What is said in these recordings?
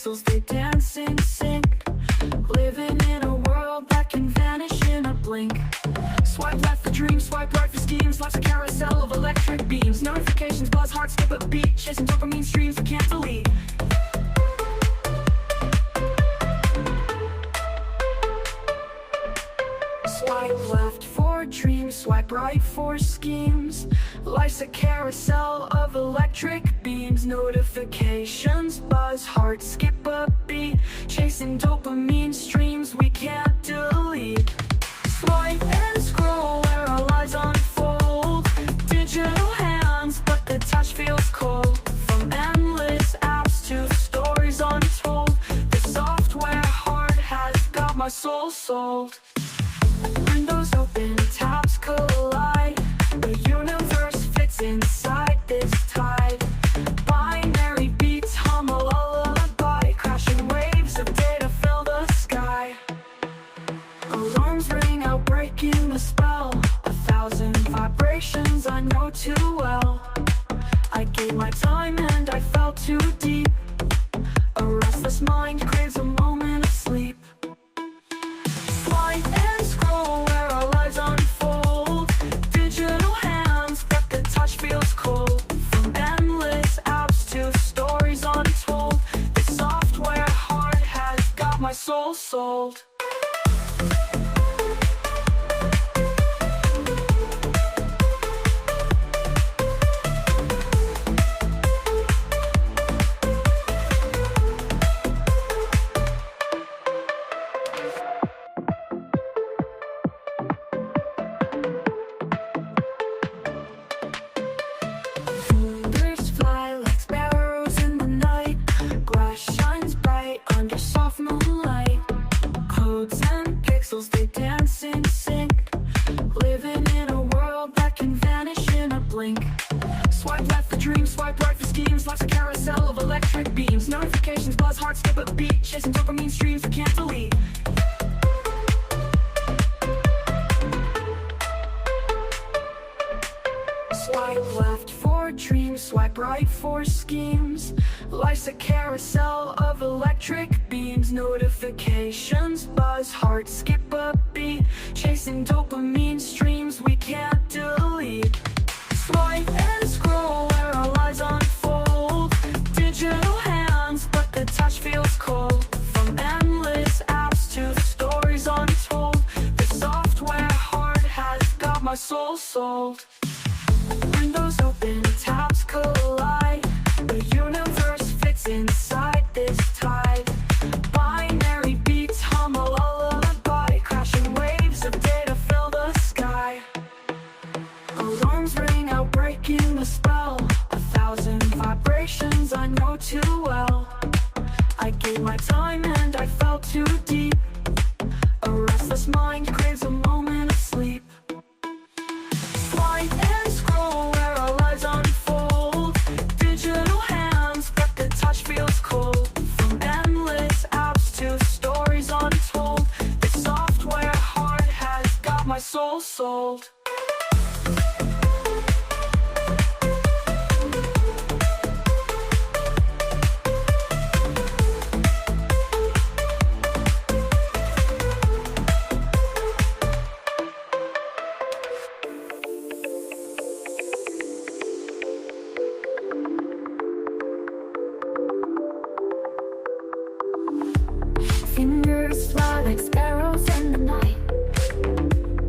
pixels, they dance in sync. Living in a world that can vanish in a blink. Swipe left for dreams, swipe right for schemes. Life's a carousel of electric beams. Notifications buzz, hearts skip a beat. Chasing dopamine streams we can't delete. Swipe left for dreams, swipe right for schemes. Life's a carousel of electric beams. Notifications buzz, hearts skip a beat. Chasing dopamine streams we can't delete. Swipe and scroll where our lives unfold. Digital hands, but the touch feels cold. From endless apps to stories untold, the software heart has got my soul sold. Windows open, tabs collide. The universe fits inside this tide. Binary beats hum a lullaby. Crashing waves of data fill the sky. Alarms ring out, breaking the spell. 1,000 vibrations I know too well. I gave my time and I fell too deep. A restless mind craves a moment of sleep. Swipe and scroll where our lives unfold. Digital hands, but the touch feels cold. From endless apps to stories untold, the software heart has got my soul sold. Birds fly like sparrows in the night. Glass shines bright under soft moonlight. Codes and pixels, they dance in sync. Living in a world that can vanish in a blink. Swipe left for dreams, swipe right for schemes. Life's a carousel of electric beams. Notifications buzz, hearts skip a beat. Chasing dopamine streams we can't delete. Swipe left for dreams, swipe right for schemes. Life's a carousel of electric beams. Notifications buzz, hearts skip a beat. Chasing dopamine streams we can't delete. Swipe and scroll where our lives unfold. Digital hands, but the touch feels cold. From endless apps to stories untold, the software heart has got my soul sold. Windows open, tabs collide. The universe fits inside this tide. Binary beats hum a lullaby. Crashing waves of data fill the sky. Alarms ring out, breaking the spell. 1,000 vibrations I know too well. I gave my time and I fell too deep. A restless mind craves a moment of sleep. Swipe and scroll where our lives unfold. Digital hands, but the touch feels cold. From endless apps to stories untold, the software heart has got my soul sold. Fingers fly like sparrows in the night.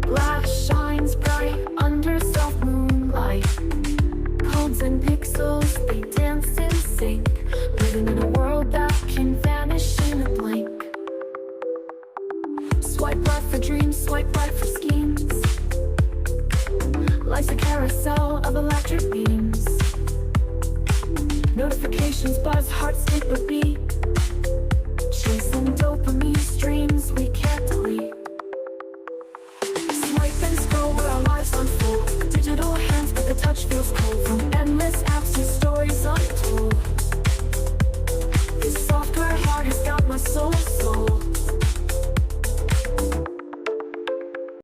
Glass shines bright under soft moonlight. Codes and pixels, they